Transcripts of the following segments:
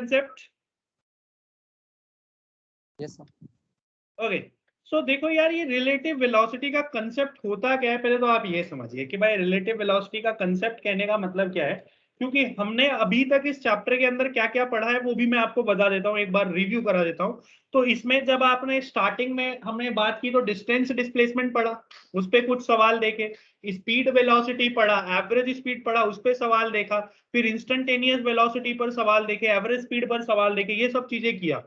Concept? Yes sir. Okay, सो देखो यार, ये रिलेटिव वेलोसिटी का कंसेप्ट होता क्या है, पहले तो आप ये समझिए कि भाई रिलेटिव वेलोसिटी का कंसेप्ट कहने का मतलब क्या है, क्योंकि हमने अभी तक इस चैप्टर के अंदर क्या क्या पढ़ा है वो भी मैं आपको बता देता हूँ, एक बार रिव्यू करा देता हूँ। तो इसमें जब आपने स्टार्टिंग में हमने बात की तो डिस्टेंस डिस्प्लेसमेंट पढ़ा, उस पर कुछ सवाल देखे, स्पीड वेलोसिटी पढ़ा, एवरेज स्पीड पढ़ा, उस पर सवाल देखा, फिर इंस्टेंटेनियस वेलोसिटी पर सवाल देखे, एवरेज स्पीड पर सवाल देखे, ये सब चीजें किया।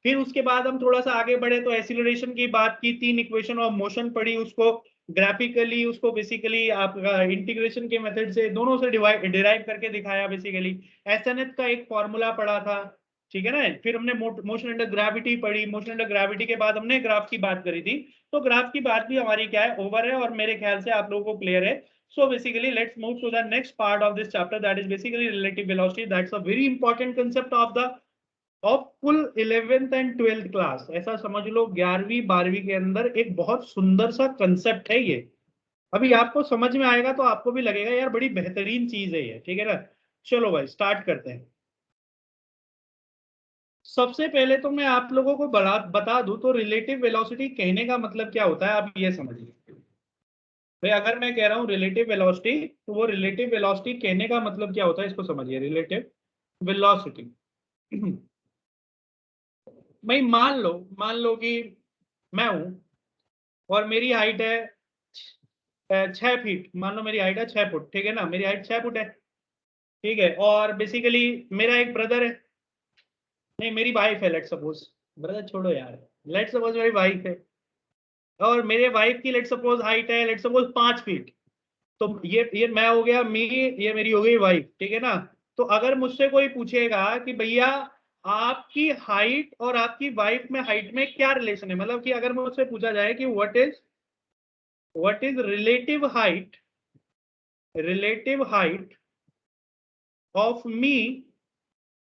फिर उसके बाद हम थोड़ा सा आगे बढ़े तो एक्सीलरेशन की बात की, 3 इक्वेशन ऑफ मोशन पढ़ी, उसको ग्राफिकली, उसको बेसिकली आपका इंटीग्रेशन के मेथड से दोनों से डिराइव करके दिखाया बेसिकली। एसएनएच का एक फॉर्मूला पढ़ा था, ठीक है ना। फिर हमने मोशन अंडर ग्रेविटी पढ़ी, मोशन अंडर ग्रेविटी के बाद हमने ग्राफ की बात करी थी। तो ग्राफ की बात भी हमारी क्या है, ओवर है, और मेरे ख्याल से आप लोगों को क्लियर है। So basically let's move to the next part of this chapter, that is basically relative velocity. That's a very important concept of full 11th and 12th class. ऐसा समझ लो 11वीं 12वीं के अंदर एक बहुत सुंदर सा कंसेप्ट है ये। अभी आपको समझ में आएगा तो आपको भी लगेगा यार बड़ी बेहतरीन चीज है ये, ठीक है ना। चलो भाई स्टार्ट करते हैं। सबसे पहले तो मैं आप लोगों को बता दूं तो रिलेटिव वेलोसिटी कहने का मतलब क्या होता है, आप ये समझिए भाई। अगर मैं कह रहा हूँ रिलेटिव वेलोसिटी, तो वो रिलेटिव वेलोसिटी कहने का मतलब क्या होता है, इसको समझिए। रिलेटिव वेलोसिटी भाई, मान लो कि मैं हूं और मेरी हाइट है 6 फीट। मान लो मेरी हाइट है 6 फुट, ठीक है ना, मेरी हाइट 6 फुट है, ठीक है। और बेसिकली मेरा एक ब्रदर है, नहीं मेरी वाइफ है, लेट सपोज, ब्रदर छोड़ो यार, लेट सपोज मेरी वाइफ है, और मेरे वाइफ की लेट सपोज हाइट है लेट सपोज 5 फीट। तो ये मैं हो गया मी, ये मेरी हो गई वाइफ, ठीक है ना। तो अगर मुझसे कोई पूछेगा कि भैया आपकी हाइट और आपकी वाइफ में हाइट में क्या रिलेशन है, मतलब कि अगर मुझसे पूछा जाए कि what is relative height of me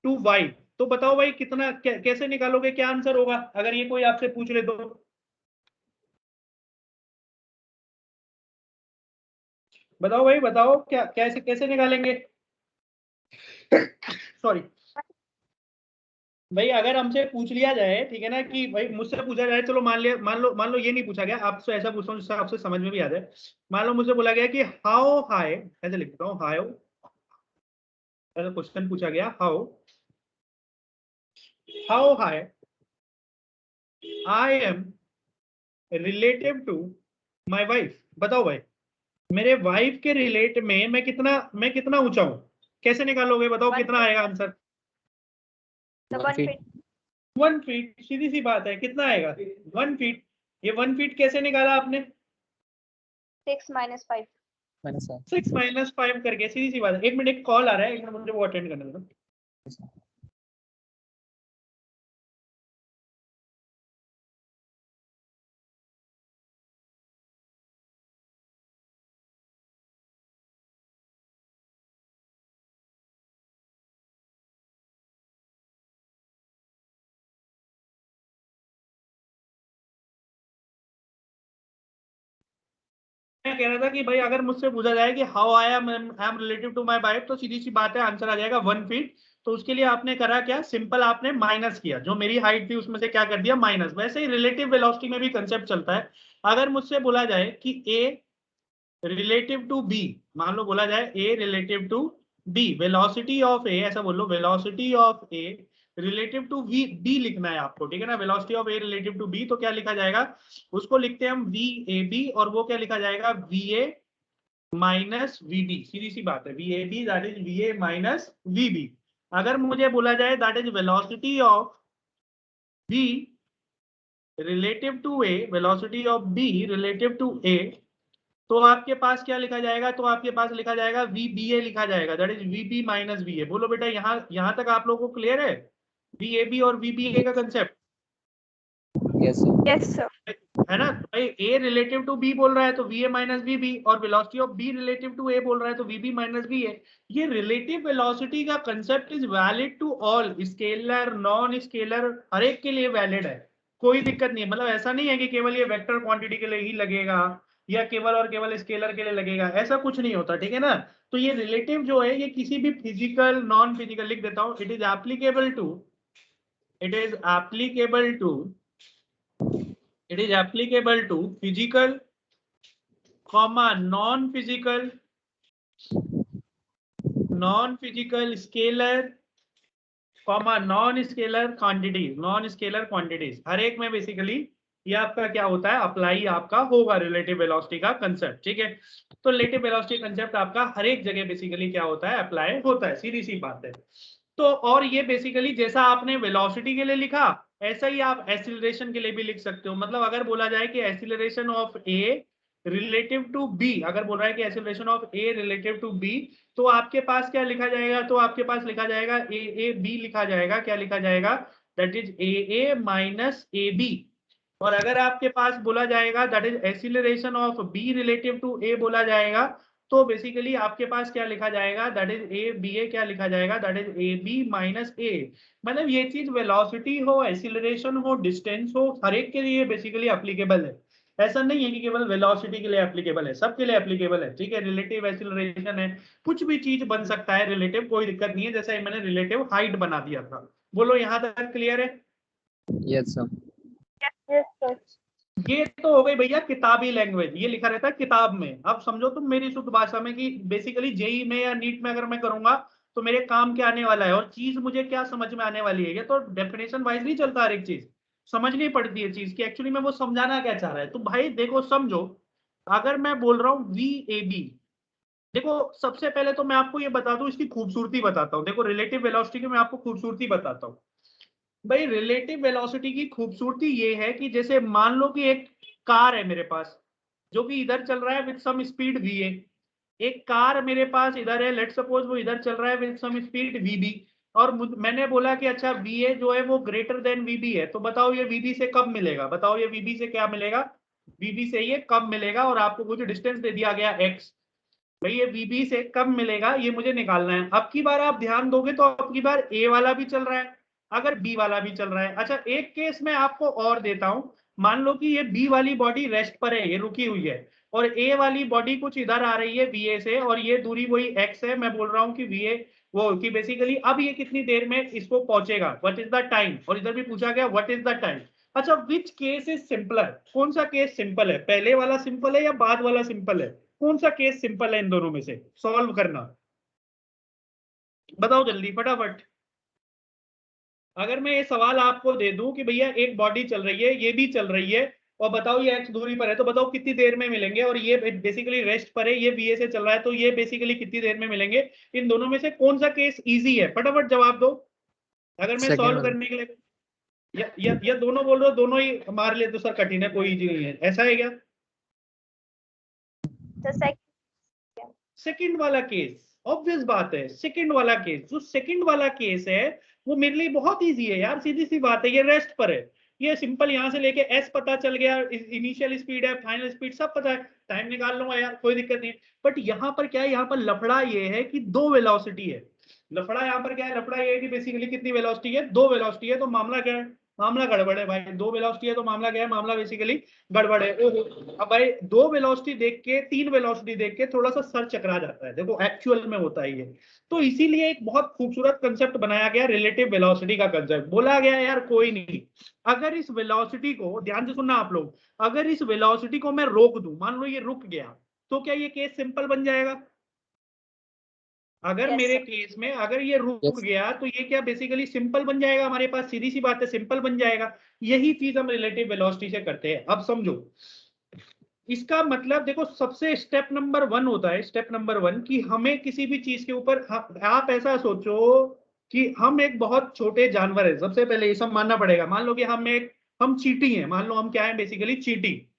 to wife, तो बताओ भाई कितना, कैसे निकालोगे, क्या आंसर होगा अगर ये कोई आपसे पूछ ले तो? बताओ भाई, बताओ क्या, कैसे कैसे निकालेंगे? सॉरी भाई, अगर हमसे पूछ लिया जाए, ठीक है ना, कि भाई मुझसे पूछा जाए, चलो मान लो ये नहीं पूछा गया, आपसे ऐसा पूछता हूँ जिससे आपसे समझ में भी आ जाए। मान लो मुझसे बोला गया कि हाउ हाई, ऐसे लिखता हूँ हाउ, ऐसा क्वेश्चन पूछा गया, how high I am relative to my wife. बताओ भाई, मेरे वाइफ के रिलेट में मैं कितना ऊंचा हूं, कैसे निकालोगे, बताओ कितना आएगा आंसर? 1 फीट, सीधी सी बात है, कितना आएगा 1 फीट। ये 1 फीट कैसे निकाला आपने? 6 - 5 6 - 5 करके, सीधी सी बात है। एक मिनट, एक कॉल आ रहा है, एक मिनट मुझे वो अटेंड करने दो। मैं कह रहा था कि भाई अगर मुझसे पूछा जाए कि how I am relative to my wife, तो सीधी सी बात है आंसर आ जाएगा 1 फीट। तो उसके लिए आपने करा क्या, सिंपल आपने माइनस किया, जो मेरी हाइट थी उसमें से क्या कर दिया, माइनस। वैसे ही रिलेटिव वेलोसिटी में भी कंसेप्ट चलता है। अगर मुझसे बोला जाए कि ए रिलेटिव टू बी, मान लो बोला जाए A relative to B, velocity of A, ऐसा बोलो velocity of A relative to V B लिखना है आपको, ठीक है ना। Velocity of A relative to B, तो क्या लिखा जाएगा, उसको लिखते हैं हम वी ए बी, और वो क्या लिखा जाएगा, V A minus V B. सीधी सी बात है, V A B that is V A minus V B. अगर मुझे बोला जाए that is velocity of B relative to A, velocity of B relative to A, तो आपके पास क्या लिखा जाएगा, तो आपके पास लिखा जाएगा वी बी ए लिखा जाएगा, that is V B minus V A. बोलो बेटा, यहाँ तक आप लोगों को क्लियर है वी ए बी और वी बी ए का कंसेप्ट? Yes sir. है ना। तो भाई ए रिलेटिव टू बी बोल रहा है तो V A minus V B, और velocity of B relative to A बोल रहा है तो V B minus V A. ये रिलेटिव वेलोसिटी का concept is valid to all, scalar non scalar हर एक के लिए वैलिड है, कोई दिक्कत नहीं है। मतलब ऐसा नहीं है कि केवल ये वेक्टर क्वांटिटी के लिए ही लगेगा, या केवल और केवल स्केलर के लिए लगेगा, ऐसा कुछ नहीं होता, ठीक है ना। तो ये रिलेटिव जो है ये किसी भी फिजिकल नॉन फिजिकल, लिख देता हूं, it is applicable to physical comma non physical scalar comma non scalar quantities, हर एक में बेसिकली ये आपका क्या होता है, अप्लाई आपका होगा रिलेटिव वेलोसिटी का कंसेप्ट, ठीक है। तो रिलेटिव वेलोसिटी कंसेप्ट आपका हर एक जगह बेसिकली क्या होता है, अप्लाई होता है, सीधी सी बात है। तो और ये बेसिकली जैसा आपने वेलोसिटी के लिए लिखा ऐसा ही आप एक्सीलरेशन के लिए भी लिख सकते हो। मतलब अगर बोला जाए कि acceleration of A relative to B, अगर बोल रहा है कि acceleration of A relative to B, तो आपके पास क्या लिखा जाएगा, तो आपके पास लिखा जाएगा ए बी लिखा जाएगा, क्या लिखा जाएगा, that is A minus A B. और अगर आपके पास बोला जाएगा that is acceleration of B relative to A बोला जाएगा, तो बेसिकली आपके पास क्या लिखा जाएगा, that is A B A, क्या लिखा जाएगा, that is A B minus A. मतलब ये चीज वेलोसिटी हो, एक्सीलरेशन हो, डिस्टेंस हो, हर एक के लिए बेसिकली एप्लीकेबल है। ऐसा नहीं है कि केवल वेलोसिटी के लिए एप्लीकेबल है, सबके लिए एप्लीकेबल है, ठीक है। रिलेटिव एक्सीलरेशन है, कुछ भी चीज बन सकता है रिलेटिव, कोई दिक्कत नहीं है। जैसे मैंने रिलेटिव हाइट बना दिया था। बोलो यहाँ तक क्लियर है? Yes sir. Yes, sir. ये तो हो गई भैया किताबी लैंग्वेज, ये लिखा रहता है किताब में। अब समझो तुम मेरी शुद्ध भाषा में कि बेसिकली जेई में या नीट में अगर मैं करूंगा तो मेरे काम क्या आने वाला है और चीज मुझे क्या समझ में आने वाली है। ये तो डेफिनेशन वाइज नहीं चलता, हर एक चीज समझनी पड़ती है चीज की एक्चुअली में वो समझाना क्या चाह रहा है। तो भाई देखो समझो, अगर मैं बोल रहा हूँ वी ए बी, देखो सबसे पहले तो मैं आपको ये बता दूं, इसकी खूबसूरती बताता हूँ। देखो रिलेटिव वेलोसिटी की मैं आपको खूबसूरती बताता हूँ। भाई रिलेटिव वेलोसिटी की खूबसूरती ये है कि जैसे मान लो कि एक कार है मेरे पास जो कि इधर चल रहा है with some speed V A, एक कार मेरे पास इधर है, लेट सपोज वो इधर चल रहा है with some speed V B, और मैंने बोला कि अच्छा वी ए जो है वो ग्रेटर देन वी बी है। तो बताओ ये वी बी से कब मिलेगा, बताओ ये वी बी से क्या मिलेगा, वी बी से ये कब मिलेगा। और आपको कुछ डिस्टेंस दे दिया गया एक्स, भाई ये वी बी से कब मिलेगा ये मुझे निकालना है। अब की बार आप ध्यान दोगे तो अब की बार ए वाला भी चल रहा है, अगर बी वाला भी चल रहा है। अच्छा एक केस में आपको और देता हूं, मान लो कि ये बी वाली बॉडी रेस्ट पर है, ये रुकी हुई है, और ए वाली बॉडी कुछ इधर आ रही है वी ए से, और ये दूरी वही एक्स है। मैं बोल रहा हूँ कि वी ए वो कि बेसिकली अब ये कितनी देर में इसको पहुंचेगा, व्हाट इज द टाइम, और इधर भी पूछा गया व्हाट इज द टाइम। अच्छा विच केस इज सिंपलर, कौन सा केस सिंपल है, पहले वाला सिंपल है या बाद वाला सिंपल है, कौन सा केस सिंपल है इन दोनों में से, सॉल्व करना बताओ जल्दी फटाफट। अगर मैं ये सवाल आपको दे दूं कि भैया एक बॉडी चल रही है, ये भी चल रही है, और बताओ ये एक्स दूरी पर है, तो बताओ कितनी देर में मिलेंगे, और ये बेसिकली रेस्ट पर है, ये बीए से चल रहा है, तो ये बेसिकली कितनी देर में मिलेंगे। इन दोनों में से कौन सा केस इजी है, फटाफट जवाब दो। अगर मैं सेकंड सॉल्व वाला। करने के लिए या दोनों बोल रहे हो, दोनों ही हमारे लिए तो सर कठिन है, कोई इजी नहीं है, ऐसा है क्या? The second. सेकंड वाला केस, ऑब्वियस बात है, सेकंड वाला केस, जो सेकंड वाला केस है वो मेरे लिए बहुत इजी है यार, सीधी सी बात है, ये रेस्ट पर है, ये सिंपल यहाँ से लेके एस पता चल गया, इनिशियल स्पीड है, फाइनल स्पीड सब पता है, टाइम निकाल लूंगा यार, कोई दिक्कत नहीं है। बट यहाँ पर क्या है, यहाँ पर लफड़ा ये है कि दो वेलोसिटी है। लफड़ा यहाँ पर क्या है, लफड़ा ये है कि बेसिकली कितनी वेलोसिटी है, दो वेलोसिटी है, तो मामला क्या है, मामला गड़बड़ है भाई। दो वेलोसिटी है तो मामला क्या है, मामला बेसिकली गड़बड़ है। ओहो, अब भाई दो वेलोसिटी देख के, तीन वेलोसिटी देख के थोड़ा सा सर चकरा जाता है, देखो एक्चुअल में होता है ये। तो इसीलिए एक बहुत खूबसूरत कंसेप्ट बनाया गया रिलेटिव वेलोसिटी का कंसेप्ट, बोला गया यार कोई नहीं, अगर इस वेलोसिटी को ध्यान से सुनना आप लोग, अगर इस वेलोसिटी को मैं रोक दूं, मान लो ये रुक गया, तो क्या ये केस सिंपल बन जाएगा? अगर Yes, मेरे sir. केस में अगर ये रुक यस गया तो ये क्या बेसिकली सिंपल बन जाएगा, हमारे पास सीधी सी बात है सिंपल बन जाएगा। यही चीज हम रिलेटिव वेलोसिटी से करते हैं। अब समझो इसका मतलब, देखो सबसे स्टेप नंबर वन होता है, स्टेप नंबर वन कि हमें किसी भी चीज के ऊपर, आप ऐसा सोचो कि हम एक बहुत छोटे जानवर है, सबसे पहले ये सब मानना पड़ेगा। मान लो कि हम चींटी हैं, मान लो हम क्या है बेसिकली चींटी,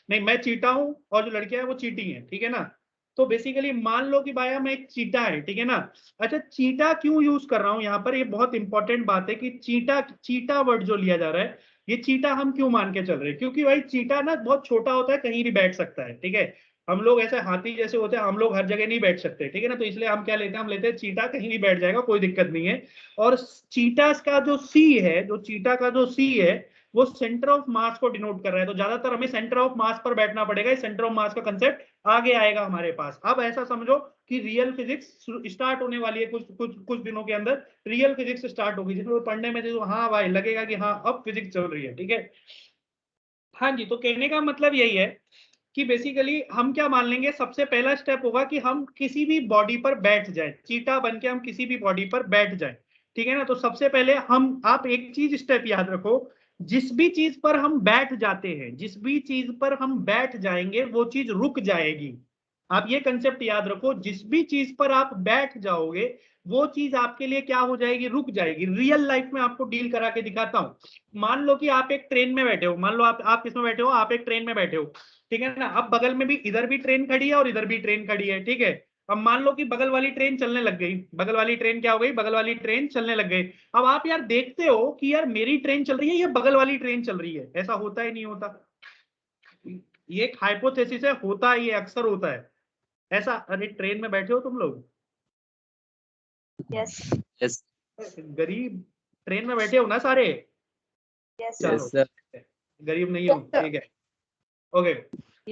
नहीं मैं चीटा हूं और जो लड़कियां है वो चीटी है, ठीक है ना। तो बेसिकली मान लो कि भाई मैं एक चीटा है, ठीक है ना। अच्छा चीटा क्यों यूज कर रहा हूं यहाँ पर, ये बहुत इंपॉर्टेंट बात है कि चीटा, चीटा वर्ड जो लिया जा रहा है, ये चीटा हम क्यों मान के चल रहे हैं, क्योंकि भाई चीटा ना बहुत छोटा होता है, कहीं भी बैठ सकता है, ठीक है। हम लोग ऐसे हाथी जैसे होते हैं, हम लोग हर जगह नहीं बैठ सकते, ठीक है ना। तो इसलिए हम क्या लेते हैं, हम लेते हैं चीटा, कहीं भी बैठ जाएगा कोई दिक्कत नहीं है। और चीटा का जो सी है, जो चीटा का जो सी है वो सेंटर ऑफ मास को डिनोट कर रहा है, तो ज्यादातर हमें सेंटर ऑफ मास पर बैठना पड़ेगा। सेंटर ऑफ मास का कंसेप्ट आगे आएगा हमारे पास। अब ऐसा समझो कि रियल फिजिक्स स्टार्ट होने वाली है कुछ दिनों के अंदर। रियल फिजिक्स स्टार्ट होगी जिसमें पढ़ने में जो हाँ भाई लगेगा कि हाँ अब फिजिक्स चल रही है, ठीक है। हाँ जी, तो कहने का मतलब यही है कि बेसिकली हम क्या मान लेंगे, सबसे पहला स्टेप होगा कि हम किसी भी बॉडी पर बैठ जाए, चीटा बन के हम किसी भी बॉडी पर बैठ जाए, ठीक है ना। तो सबसे पहले आप एक चीज स्टेप याद रखो, जिस भी चीज पर हम बैठ जाते हैं, जिस भी चीज पर हम बैठ जाएंगे वो चीज रुक जाएगी। आप ये कंसेप्ट याद रखो, जिस भी चीज पर आप बैठ जाओगे वो चीज आपके लिए क्या हो जाएगी, रुक जाएगी। रियल लाइफ में आपको डील करा के दिखाता हूं। मान लो कि आप एक ट्रेन में बैठे हो, मान लो आप किसमें बैठे हो, आप एक ट्रेन में बैठे हो, ठीक है ना। अब बगल में भी इधर भी ट्रेन खड़ी है और इधर भी ट्रेन खड़ी है, ठीक है। अब मान लो कि बगल वाली ट्रेन चलने लग गई, बगल वाली ट्रेन क्या हो गई, बगल वाली ट्रेन चलने लग गई। अब आप यार देखते हो कि यार मेरी ट्रेन चल रही है या बगल वाली ट्रेन चल रही है, ऐसा होता ही नहीं होता। ये एक हाइपोथेसिस है, होता ही है, अक्सर होता है ऐसा। अरे ट्रेन में बैठे हो तुम लोग, Yes. Yes. गरीब ट्रेन में बैठे हो ना सारे, Yes. चलो Yes, sir. गरीब नहीं हो, ठीक है, ओके।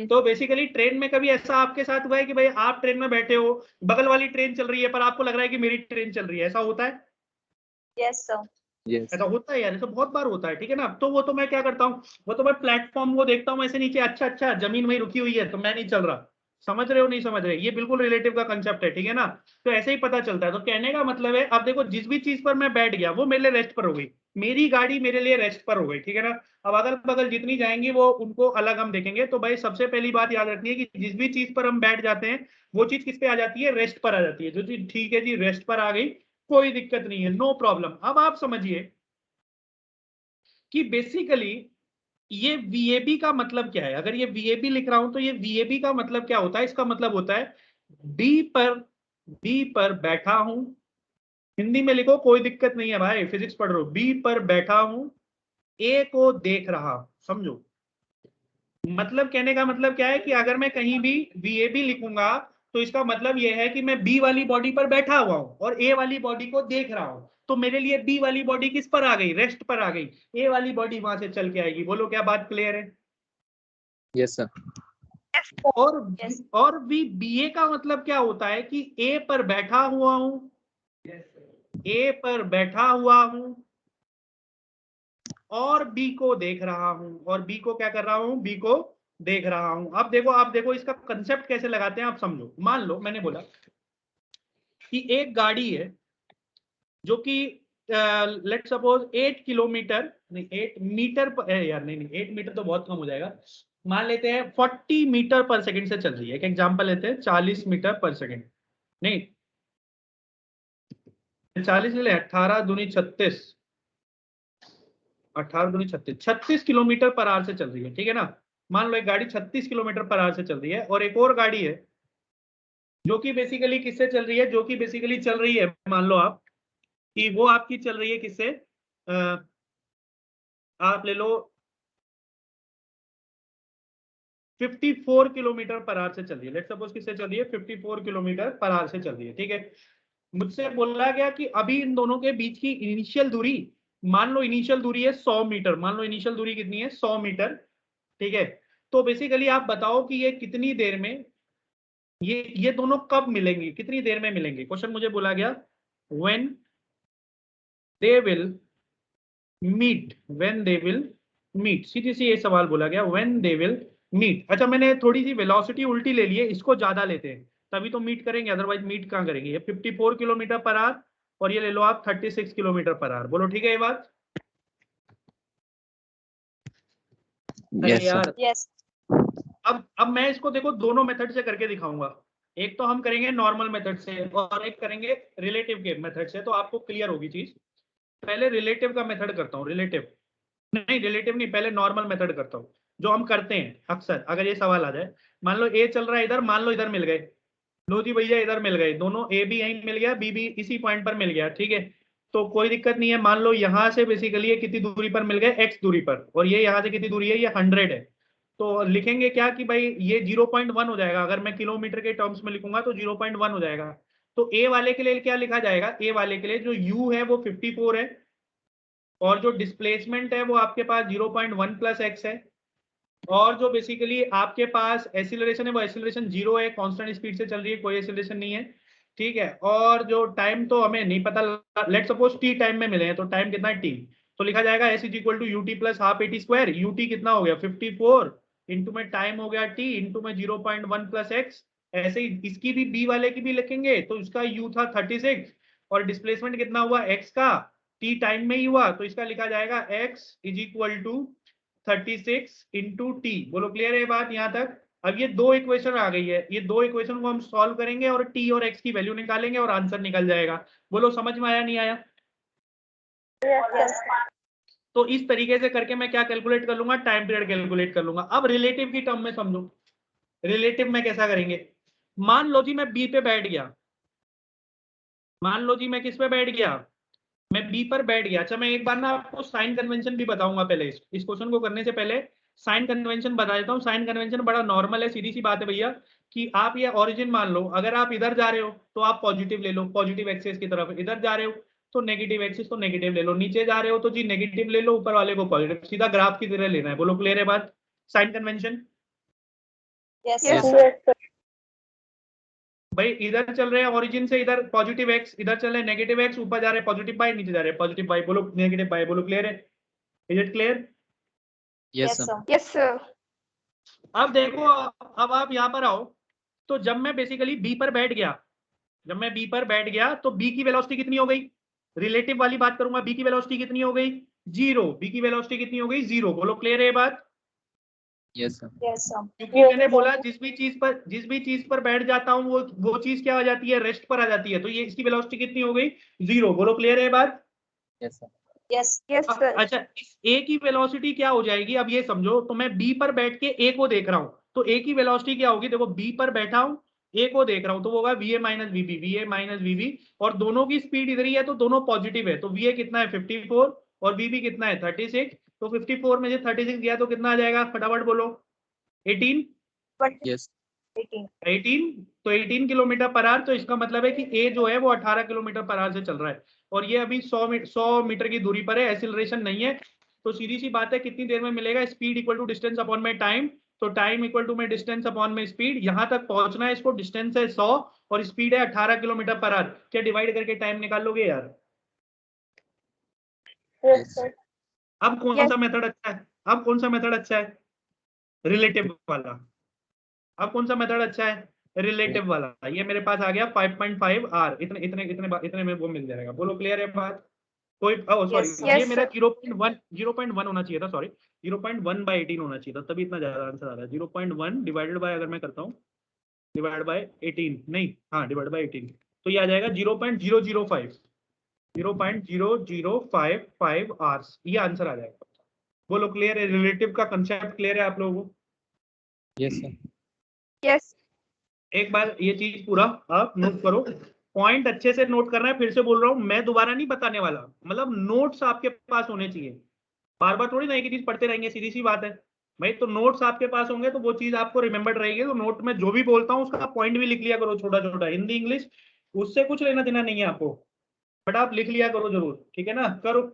तो बेसिकली ट्रेन में कभी ऐसा आपके साथ हुआ है कि भाई आप ट्रेन में बैठे हो, बगल वाली ट्रेन चल रही है पर आपको लग रहा है कि मेरी ट्रेन चल रही है, ऐसा होता है? Yes, sir. Yes. ऐसा होता है यार, ऐसा बहुत बार होता है, ठीक है ना। तो वो तो मैं क्या करता हूँ, वो तो मैं प्लेटफॉर्म को देखता हूँ ऐसे नीचे, अच्छा अच्छा जमीन वही रुकी हुई है तो मैं नहीं चल रहा। समझ रहे हो नहीं समझ रहे, ये बिल्कुल रिलेटिव का कंसेप्ट है, ठीक है ना। तो ऐसे ही पता चलता है। तो कहने का मतलब है, अब देखो जिस भी चीज पर मैं बैठ गया वो मेरे लिए रेस्ट पर हो गई, मेरी गाड़ी मेरे लिए रेस्ट पर हो गई, ठीक है ना। अब अगल बगल जितनी जाएंगी वो उनको अलग हम देखेंगे। तो भाई सबसे पहली बात याद रखनी है कि जिस भी चीज पर हम बैठ जाते हैं वो चीज किस पे आ जाती है, रेस्ट पर आ जाती है। जो चीज ठीक है जी, रेस्ट पर आ गई, कोई दिक्कत नहीं है, नो प्रॉब्लम। अब आप समझिए कि बेसिकली ये वीएबी का मतलब क्या है। अगर ये वीएबी लिख रहा हूं तो ये वीएबी का मतलब क्या होता है, इसका मतलब होता है बी पर बैठा हूं, हिंदी में लिखो कोई दिक्कत नहीं है भाई, फिजिक्स पढ़ रहे हो। बी पर बैठा हूं, ए को देख रहा हूं, समझो। मतलब कहने का मतलब क्या है कि अगर मैं कहीं भी वीएबी लिखूंगा तो इसका मतलब यह है कि मैं बी वाली बॉडी पर बैठा हुआ हूं और ए वाली बॉडी को देख रहा हूं। तो मेरे लिए बी वाली बॉडी किस पर आ गई, रेस्ट पर आ गई, ए वाली बॉडी वहां से चल के आएगी। बोलो क्या बात क्लियर है? Yes, sir. और Yes. और भी बीए का मतलब क्या होता है कि ए पर बैठा हुआ हूं, ए पर बैठा हुआ हूं और बी को देख रहा हूं, और बी को क्या कर रहा हूं, बी को देख रहा हूं। अब देखो, आप देखो इसका कंसेप्ट कैसे लगाते हैं, आप समझो। मान लो मैंने बोला कि एक गाड़ी है जो कि लेट सपोज 8 किलोमीटर नहीं 8 मीटर पर यार नहीं नहीं 8 मीटर तो बहुत कम हो जाएगा। मान लेते हैं 40 मीटर पर सेकंड से चल रही है। एक एग्जांपल लेते हैं, 40 मीटर पर सेकंड, नहीं 40 ले, 18 दूनी 36, 18 दूनी 36, 36 किलोमीटर पर आवर से चल रही है, ठीक है ना। मान लो एक गाड़ी 36 किलोमीटर पर आवर से चल रही है और एक और गाड़ी है जो कि बेसिकली किससे चल रही है, जो कि बेसिकली चल रही है, मान लो आप कि वो आपकी चल रही है किससे, आप ले लो 54 किलोमीटर पर आवर से चल रही है। लेट सपोज किससे चल रही है, 54 किलोमीटर पर आवर से चल रही है, ठीक है। मुझसे बोला गया कि अभी इन दोनों के बीच की इनिशियल दूरी, मान लो इनिशियल दूरी है 100 मीटर, मान लो इनिशियल दूरी कितनी है, 100 मीटर, ठीक है। तो बेसिकली आप बताओ कि ये कितनी देर में, ये दोनों कब मिलेंगी, कितनी देर में मिलेंगे। क्वेश्चन मुझे बोला गया when they will meet, when they will meet, सीधी सी ये सवाल बोला गया, व्हेन दे विल मीट। अच्छा मैंने थोड़ी सी वेलोसिटी उल्टी ले ली है, इसको ज्यादा लेते हैं तभी तो मीट करेंगे, अदरवाइज मीट कहां करेंगे। ये 54 किलोमीटर पर आवर और ये ले लो आप 36 किलोमीटर पर आवर। बोलो ठीक है ये बात? अरे Yes, sir. यार Yes. अब मैं इसको देखो दोनों मेथड से करके दिखाऊंगा। एक तो हम करेंगे नॉर्मल मेथड से और एक करेंगे रिलेटिव के मेथड से, तो आपको क्लियर होगी चीज। पहले रिलेटिव का मेथड करता हूँ, रिलेटिव नहीं, रिलेटिव नहीं, पहले नॉर्मल मेथड करता हूँ जो हम करते हैं अक्सर। अगर ये सवाल आ जाए, मान लो ए चल रहा है इधर, मान लो इधर मिल गए, लो जी भैया इधर मिल गए दोनों, ए भी यहीं मिल गया, बी भी इसी पॉइंट पर मिल गया, ठीक है। तो कोई दिक्कत नहीं है। मान लो यहाँ से बेसिकली ये कितनी दूरी पर मिल गए, एक्स दूरी पर, और ये यहाँ से कितनी दूरी है, ये 100 है। तो लिखेंगे क्या कि भाई ये 0.1 हो जाएगा। अगर मैं किलोमीटर के टर्म्स में लिखूंगा तो 0.1 हो जाएगा। तो ए वाले के लिए क्या लिखा जाएगा, ए वाले के लिए जो यू है वो 54 है, और जो डिस्प्लेसमेंट है वो आपके पास 0.1 प्लस एक्स है, और जो बेसिकली आपके पास एसिलरेशन है वो एसिलरेशन 0 है, कांस्टेंट स्पीड से चल रही है, कोई एसिलरेशन नहीं है, ठीक है। और जो टाइम तो हमें नहीं पता, लेट सपोज टी टाइम में मिले हैं, तो टाइम कितना है टी, तो लिखा जाएगा S is equal to U T plus half A T square, U T कितना हो गया 54, इंटू में टाइम हो गया टी, इंटू में 0.1 प्लस एक्स। ऐसे ही इसकी भी बी वाले की भी लिखेंगे, तो इसका यू था 36 और डिस्प्लेसमेंट कितना हुआ एक्स का, टी टाइम में ही हुआ, तो इसका लिखा जाएगा X is equal to 36 into T. बोलो क्लियर है बात यहाँ तक। अब ये दो इक्वेशन आ गई है, ये दो इक्वेशन को हम सॉल्व करेंगे और टी और एक्स की वैल्यू निकालेंगे और आंसर निकल जाएगा। बोलो समझ में आया नहीं आया। Yes, sir. तो इस तरीके से करके मैं क्या कैलकुलेट कर लूंगा, टाइम पीरियड कैलकुलेट कर लूंगा। अब रिलेटिव की टर्म में समझो, रिलेटिव में कैसा करेंगे। मान लो जी मैं बी पे बैठ गया, मान लो जी मैं किस पे बैठ गया, मैं बी पर बैठ गया। अच्छा मैं एक बार ना आपको साइन कन्वेंशन भी बताऊंगा, पहले इस क्वेश्चन को करने से पहले साइन कन्वेंशन बता देता हूँ। साइन कन्वेंशन बड़ा नॉर्मल है, सीधी सी बात है भैया, कि आप ये ओरिजिन मान लो, अगर आप इधर जा रहे हो तो आप पॉजिटिव ले लो, पॉजिटिव एक्सिस की तरफ, इधर जा रहे हो तो नेगेटिव एक्सिस, तो नेगेटिव ले लो, नीचे जा रहे हो तो जी नेगेटिव ले लो, ऊपर वाले को पॉजिटिव, सीधा ग्राफ की तरह लेना है। बोलो क्लियर है बात। Sign convention Yes, Yes, sir. sir. भाई, इधर चल रहे हैं ओरिजिन से, इधर पॉजिटिव एक्स, इधर चल रहे हैं नेगेटिव एक्स, ऊपर जा रहे हैं पॉजिटिव बाई, नीचे जा रहे हैं पॉजिटिव बाई। बोलो नेगेटिव बाई। बोलो क्लियर है, is it clear. Yes, Yes, sir. sir. Yes, sir. अब देखो, अब आप यहाँ पर आओ, तो जब मैं बेसिकली बी पर बैठ गया, जब मैं बी पर बैठ गया तो बी की वेलोसिटी कितनी हो गई, रिलेटिव वाली बात करूंगा, बी की वेलोसिटी कितनी हो गई, जीरो। बी की वेलोसिटी कितनी हो गई, जीरो। बोलो क्लियर है ये बात। Yes, sir. Yes, sir. क्योंकि मैंने बोला जिस भी चीज पर बैठ जाता हूँ वो चीज क्या हो जाती है, रेस्ट पर आ जाती है, तो ये इसकी वेलोसिटी कितनी हो गई, जीरो। बोलो क्लियर है ये बात। Yes, sir. Yes. Yes, sir. अच्छा इस ए की वेलोसिटी क्या हो जाएगी, अब ये समझो, तो मैं बी पर बैठ के ए को देख रहा हूं, तो ए की वेलोसिटी क्या होगी, देखो बी पर बैठा हूं, ए को देख रहा हूं, तो वो होगा V A minus V B, V A minus V B, और दोनों की स्पीड इधर ही है तो दोनों पॉजिटिव है, तो वी ए कितना है 54 और वीबी कितना है 36, तो 54 में से 36 गया तो कितना आ जाएगा, फटाफट बोलो 18। 20, Yes. 18. 18, तो 18 किलोमीटर पर आवर, तो इसका मतलब है कि ए जो है वो 18 किलोमीटर पर आवर से चल रहा है, और ये अभी 100 मीटर की दूरी पर है, एसिलरेशन नहीं है, तो सीधी सी बात है कितनी देर में मिलेगा, speed equal to distance upon में टाइम, तो टाइम इक्वल टू में डिस्टेंस अपॉन में स्पीड, यहां तक पहुंचना है इसको, डिस्टेंस है 100 और स्पीड है 18 किलोमीटर पर आवर। क्या डिवाइड करके टाइम निकाल लोगे यार। Yes, sir. अब कौन Yes. सा मेथड अच्छा है, अब कौन सा मेथड अच्छा है, रिलेटिव वाला। अब कौन सा मेथड अच्छा है, रिलेटिव वाला। ये मेरे पास आ गया 5.5 आर, इतने इतने इतने इतने में वो मिल जाएगा। बोलो क्लियर है बात। कोई सॉरी, Yes, sir. ये Yes, मेरा sir. 0.1 होना चाहिए था, सॉरी 0.1 बाई 18 होना चाहिए था, तभी इतना ज्यादा आंसर आ रहा है। 0.1 डिवाइडेड बाय, अगर मैं करता हूँ डिवाइड बाय 18, नहीं हाँ डिवाइड बाय 18, तो ये आ जाएगा 0.005, 0.0055 आवर्स, ये आंसर आ जाएगा। बोलो क्लियर है, रिलेटिव का कंसेप्ट क्लियर है आप लोगों को। Yes, sir. Yes. एक बार ये चीज पूरा आप नोट करो, पॉइंट अच्छे से नोट करना है, फिर से बोल रहा हूं, मैं दोबारा नहीं बताने वाला, मतलब नोट्स आपके पास होने चाहिए, बार बार थोड़ी ना एक ही चीज पढ़ते रहेंगे, सीधी सी बात है भाई। तो नोट्स आपके पास होंगे तो वो चीज आपको रिमेंबर रहेगी, तो नोट में जो भी बोलता हूँ उसका पॉइंट भी लिख लिया करो, छोटा छोटा, हिंदी इंग्लिश उससे कुछ लेना देना नहीं है आपको, बट आप लिख लिया करो जरूर, ठीक है ना, करो।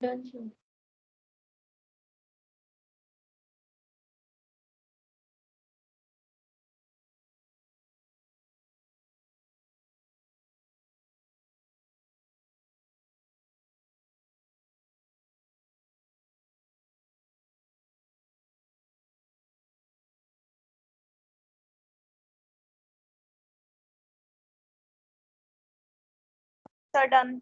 Done. Sir, done.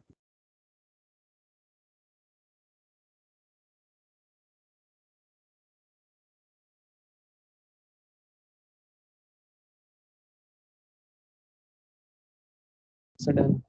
So done.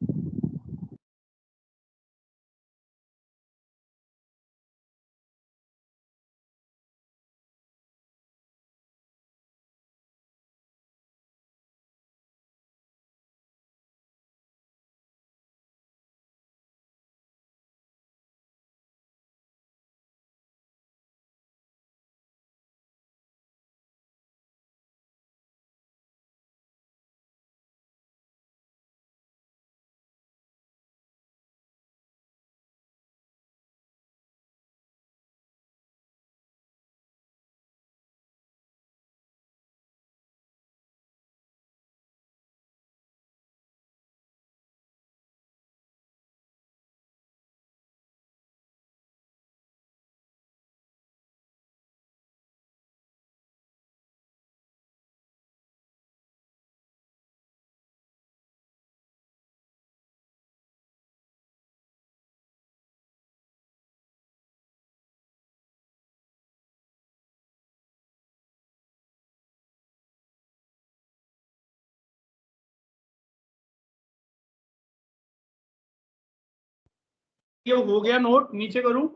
ये हो गया नोट, नीचे करूं?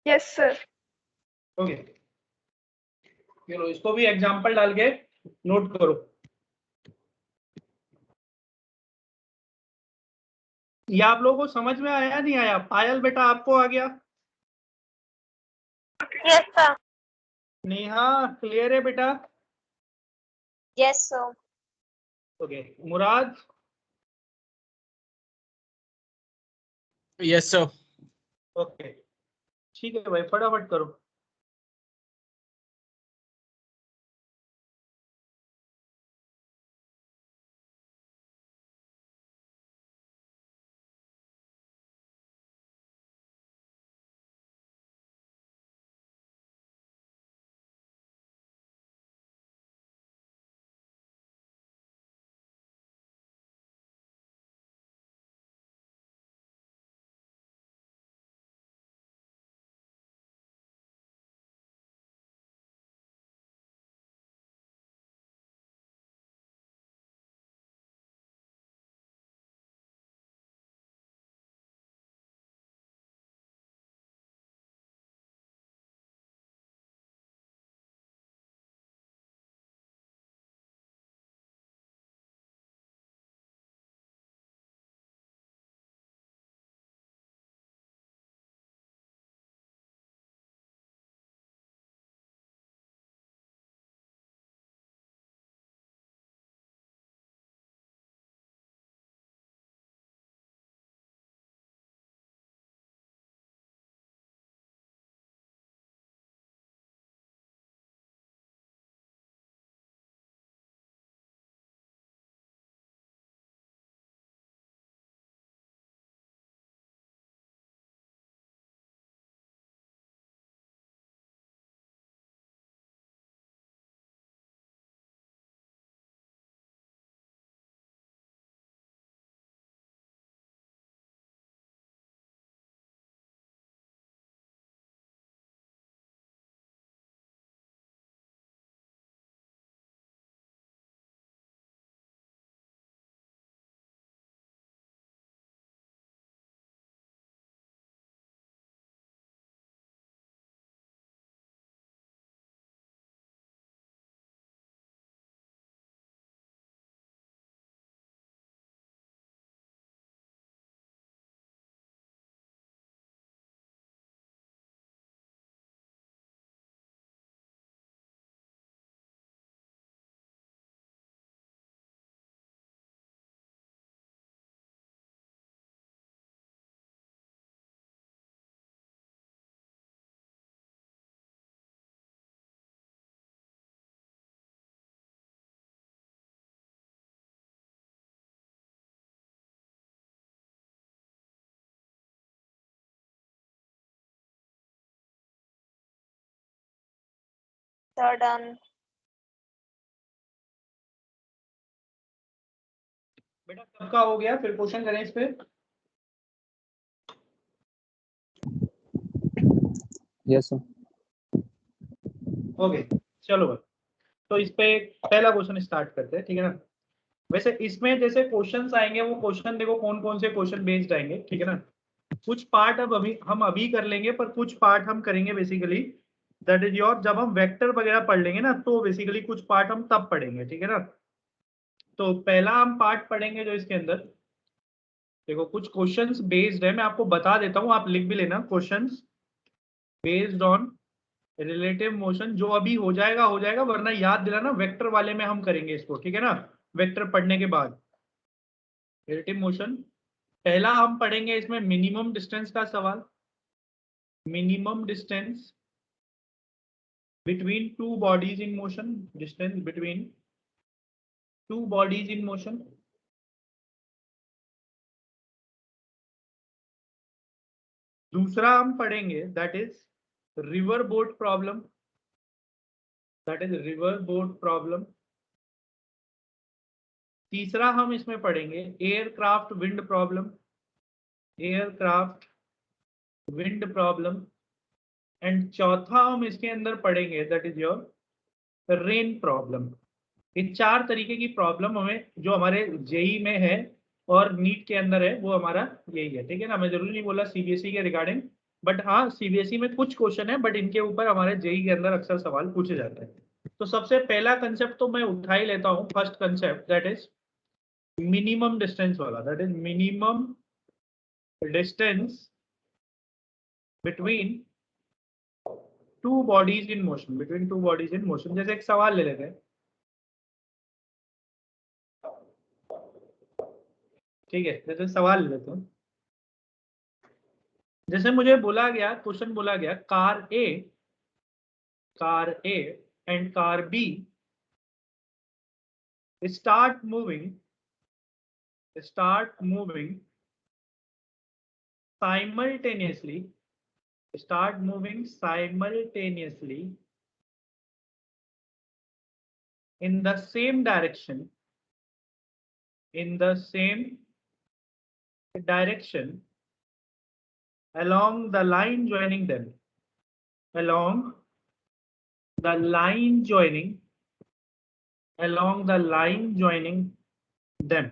Yes, sir. ओके, चलो इसको भी एग्जांपल डाल के नोट करो। ये आप लोगों को समझ में आया नहीं आया? पायल बेटा आपको आ गया? Yes, sir. नेहा क्लियर है बेटा? Yes, sir. ओके, मुराद? Yes, sir. ओके, ठीक है भाई, फटाफट करो। Sir, done. बेटा सबका हो गया, फिर क्वेश्चन करें इस पे। Yes, sir. ओके चलो भाई, तो इस पे पहला क्वेश्चन स्टार्ट करते हैं, ठीक है ना। वैसे इसमें जैसे क्वेश्चंस आएंगे वो क्वेश्चन देखो कौन कौन से क्वेश्चन बेस्ड आएंगे, ठीक है ना। कुछ पार्ट अब अभी कर लेंगे, पर कुछ पार्ट हम करेंगे बेसिकली, दैट इज योर, जब हम वेक्टर वगैरह पढ़ लेंगे ना, तो बेसिकली कुछ पार्ट हम तब पढ़ेंगे, ठीक है ना। तो पहला हम पार्ट पढ़ेंगे जो इसके अंदर, देखो कुछ क्वेश्चंस बेस्ड है, मैं आपको बता देता हूँ, आप लिख भी लेना, questions based on relative motion. जो अभी हो जाएगा हो जाएगा, वरना याद दिलाना वेक्टर वाले में हम करेंगे इसको, ठीक है ना, वेक्टर पढ़ने के बाद। रिलेटिव मोशन पहला हम पढ़ेंगे, इसमें मिनिमम डिस्टेंस का सवाल, minimum distance between two bodies in motion, distance between two bodies in motion। दूसरा हम पढ़ेंगे that is river boat problem, that is river boat problem. तीसरा हम इसमें पढ़ेंगे aircraft wind problem, aircraft wind problem. And चौथा हम इसके अंदर पढ़ेंगे that is your rain problem. ये चार तरीके की प्रॉब्लम हमें जो हमारे जेई में है और नीट के अंदर है, वो हमारा यही है, ठीक है ना। मैं जरूरी नहीं बोला सीबीएसई के रिगार्डिंग, बट हाँ सीबीएसई में कुछ क्वेश्चन है, बट इनके ऊपर हमारे जेई के अंदर अक्सर सवाल पूछे जाते हैं। तो सबसे पहला कंसेप्ट तो मैं उठा ही लेता हूँ, first concept that is minimum distance वाला, that is minimum distance between two bodies in motion, between two bodies in motion. जैसे एक सवाल ले लेते हैं, ठीक है, जैसे सवाल ले लेते हैं। जैसे मुझे बोला गया, क्वेश्चन बोला गया, car A and car B start moving simultaneously, start moving simultaneously in the same direction, in the same direction along the line joining them, along the line joining, along the line joining them.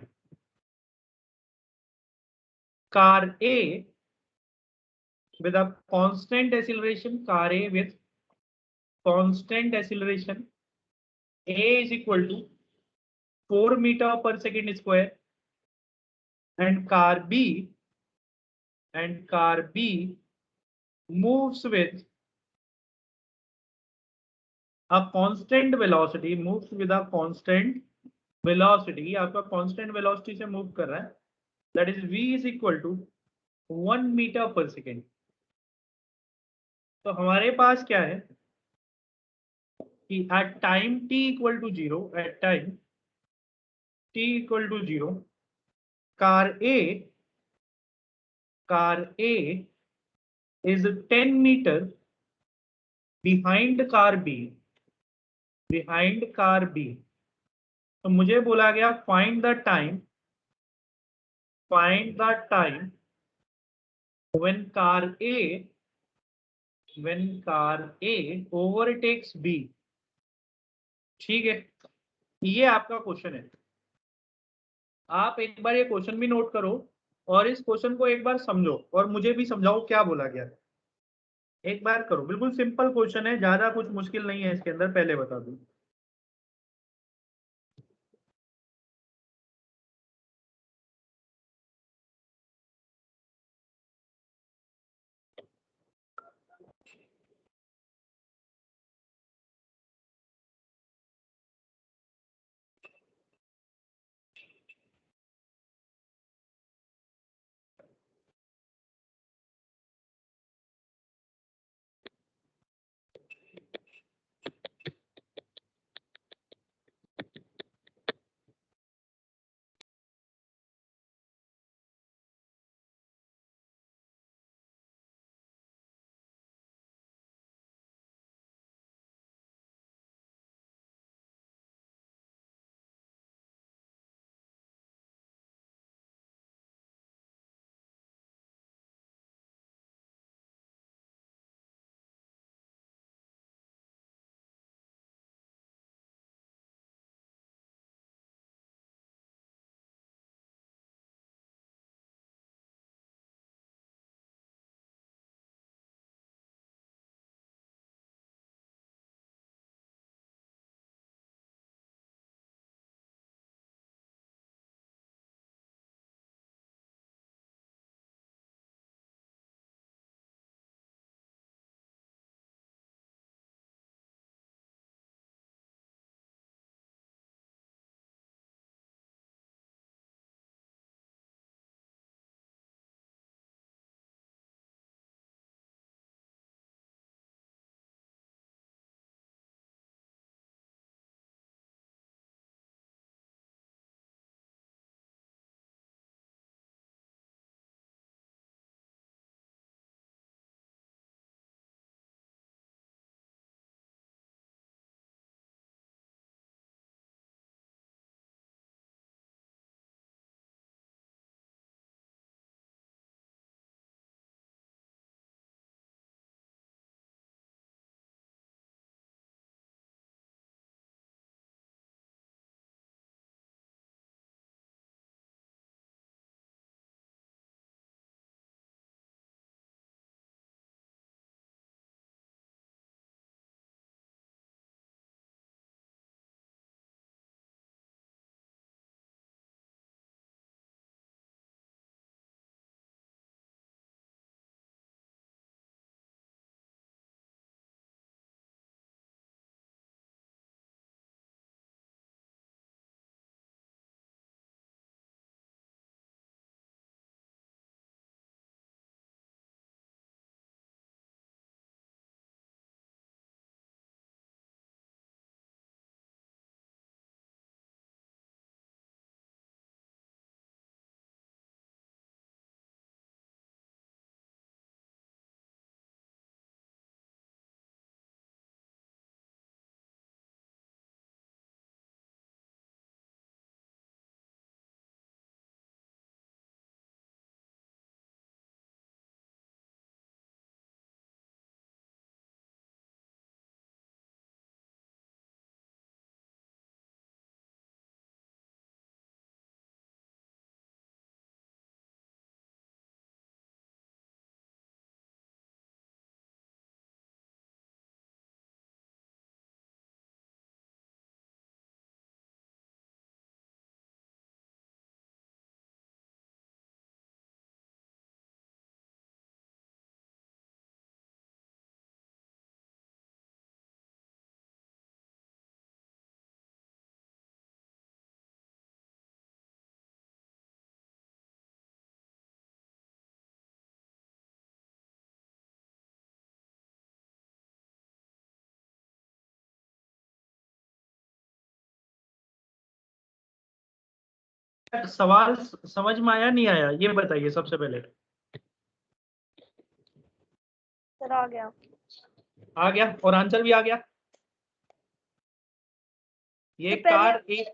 Car A with a constant acceleration, car A with constant acceleration, A is equal to 4 meter per second square, and car B moves with a constant velocity, moves with a constant velocity, आपका constant velocity से move कर रहा है, that is v is equal to 1 meter per second। तो हमारे पास क्या है कि at time t equal to 0, at time t equal to 0, car A is 10 meter behind car B, behind car B। तो मुझे बोला गया find the time when car A overtakes B। ठीक है, ये आपका क्वेश्चन है। आप एक बार ये क्वेश्चन भी नोट करो और इस क्वेश्चन को एक बार समझो और मुझे भी समझाओ क्या बोला गया, एक बार करो। बिल्कुल सिंपल क्वेश्चन है, ज्यादा कुछ मुश्किल नहीं है इसके अंदर, पहले बता दूं। सवाल समझ में आया नहीं आया ये बताइए सबसे पहले। सर आ गया। आ गया और आंसर भी आ गया। ये तो पहले कार एक,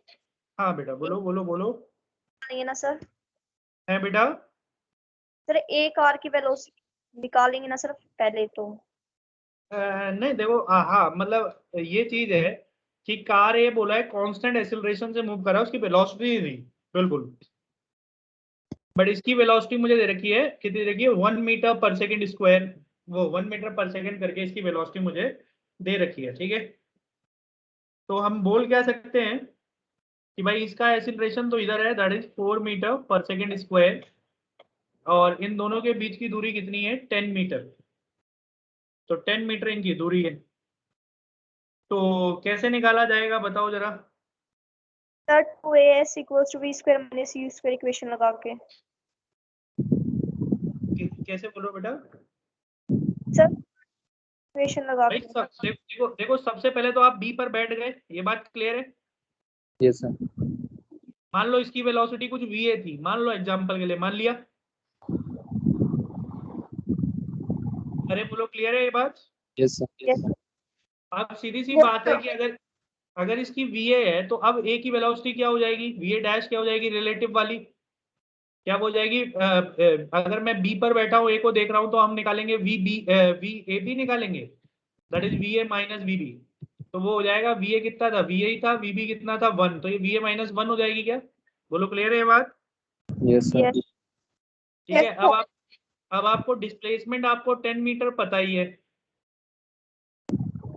हाँ बेटा बोलो बोलो बोलो। नहीं है ना सर? है बेटा। सर एक कार की वेलोसिटी निकालेंगे ना सर पहले तो। नहीं देखो, हाँ मतलब ये चीज है कि कार ये बोला है कांस्टेंट एक्सीलरेशन से मूव कर रहा है, उसकी वेलोसिटी नहीं। बिल्कुल। बट इसकी वेलोसिटी मुझे दे रखी है, कितनी दे रखी है, 1 मीटर पर सेकेंड स्क्वायर। वो 1 मीटर पर सेकेंड करके इसकी वेलोसिटी मुझे दे रखी है, ठीक है। तो हम बोल क्या सकते हैं कि भाई इसका एक्सीलरेशन तो इधर है, that is 4 metre per second square, और इन दोनों के बीच की दूरी कितनी है, 10 मीटर। तो 10 मीटर इनकी दूरी है। तो कैसे निकाला जाएगा बताओ जरा। Sir 2as equals to v square minus u square equation लगा के। कैसे बोलो बेटा। सर इक्वेशन लगा भाई के। देखो देखो, सबसे पहले तो आप बी पर बैठ गए, ये बात क्लियर है। Yes sir. मान लो इसकी वेलोसिटी कुछ va थी, मान लो एग्जांपल के लिए मान लिया। अरे बोलो, क्लियर है ये बात। Yes sir. यस अब सीधी सी यस बात है सर। कि अगर अगर इसकी va है तो अब a की वेलोसिटी क्या हो जाएगी, va डैश क्या हो जाएगी, रिलेटिव वाली क्या हो जाएगी। अगर मैं b पर बैठा हूँ, a को देख रहा हूँ, तो हम निकालेंगे वी ए बी निकालेंगे, that is va minus V B. तो वो हो जाएगा va कितना था, va ही था, vb कितना था 1, तो ये va माइनस 1 हो जाएगी क्या। बोलो क्लियर है ये बात। Yes sir. यस ठीक है। अब आपको डिस्प्लेसमेंट आपको 10 मीटर पता ही है,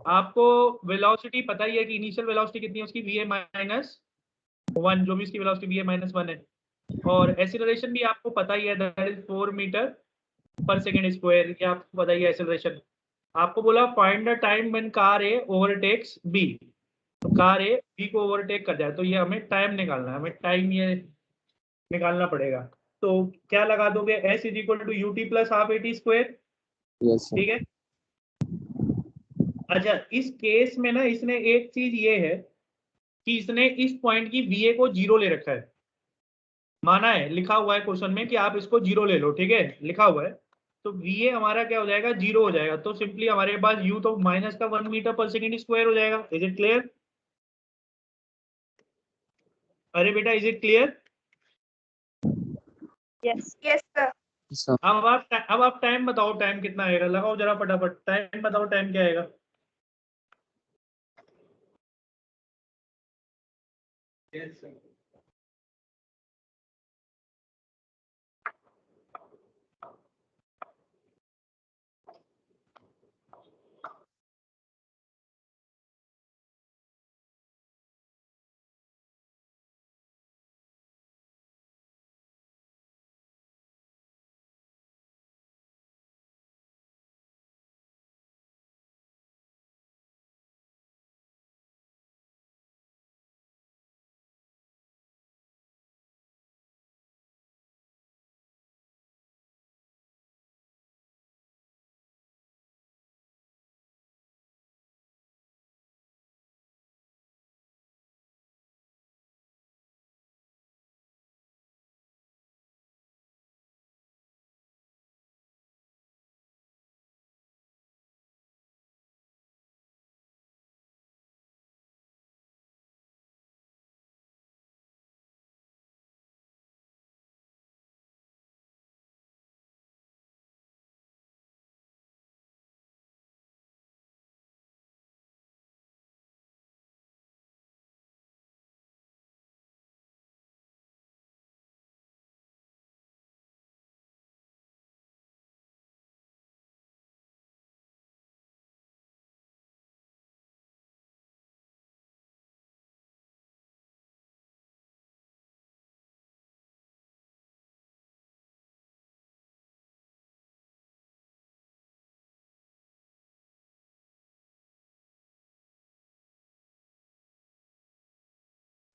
आपको वेलोसिटी पता ही है कि इनिशियल वेलोसिटी कितनी है उसकी, va माइनस 1, जो भी इसकी वेलोसिटी va माइनस 1 है, और एक्सीलरेशन भी आपको पता ही है, that is 4 metre per second square, ये आपको पता ही है एक्सीलरेशन। आपको बोला find the time when car A overtakes B, तो कार ए बी को ओवरटेक कर जाए, तो ये हमें टाइम निकालना है, हमें टाइम ये निकालना पड़ेगा। तो क्या लगा दोगे, S is equal to U T plus half A T square, yes sir. ठीक है। अच्छा, इस केस में ना इसने एक चीज ये है कि इसने इस पॉइंट की वीए को 0 ले रखा है, माना है, लिखा हुआ है क्वेश्चन में कि आप इसको 0 ले लो, ठीक है, लिखा हुआ है। तो वीए हमारा क्या हो जाएगा, 0 हो जाएगा, तो सिंपली हमारे पास यू तो माइनस का 1 मीटर पर सेकेंड स्क्वायर हो जाएगा। Is it clear. अरे बेटा is it clear. Yes yes sir. Sir अब आप टाइम बताओ, टाइम कितना आएगा, लगाओ जरा फटाफट, टाइम बताओ, टाइम क्या आएगा। yes, sir.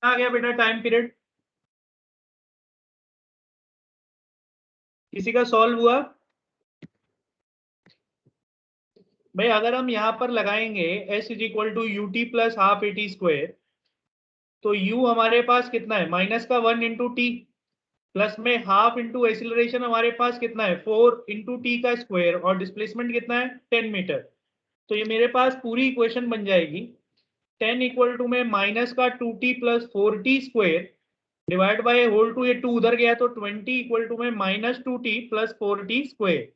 आ गया बेटा टाइम पीरियड, किसी का सॉल्व हुआ। भाई अगर हम यहाँ पर लगाएंगे S is equal to U T plus half A T square, तो u हमारे पास कितना है, माइनस का 1 इंटू टी, प्लस में हाफ इंटू एक्सिलरेशन हमारे पास कितना है 4 इंटू टी का स्क्वायर, और डिस्प्लेसमेंट कितना है 10 मीटर। तो ये मेरे पास पूरी इक्वेशन बन जाएगी 10 इक्वल टू में माइनस का 2t plus 4t square divide by whole two, ये 2 उधर गया तो 20 इक्वल टू में minus 2t plus 4t square.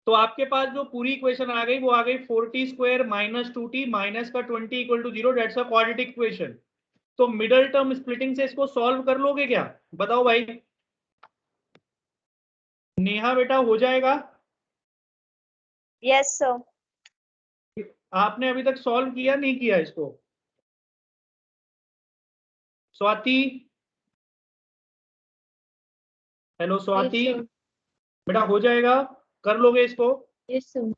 तो आपके पास जो पूरी इक्वेशन आ गई वो आ गई 4t square minus 2t minus का 20 equal to 0, that's a quadratic equation. तो मिडल टर्म स्प्लिटिंग से इसको सॉल्व कर लोगे क्या, बताओ भाई। नेहा बेटा हो जाएगा? Yes sir. आपने अभी तक सॉल्व किया नहीं किया इसको? Swati, hello Swati, Yes, sir. बेटा हो जाएगा, कर लोगे इसको? Yes, sir.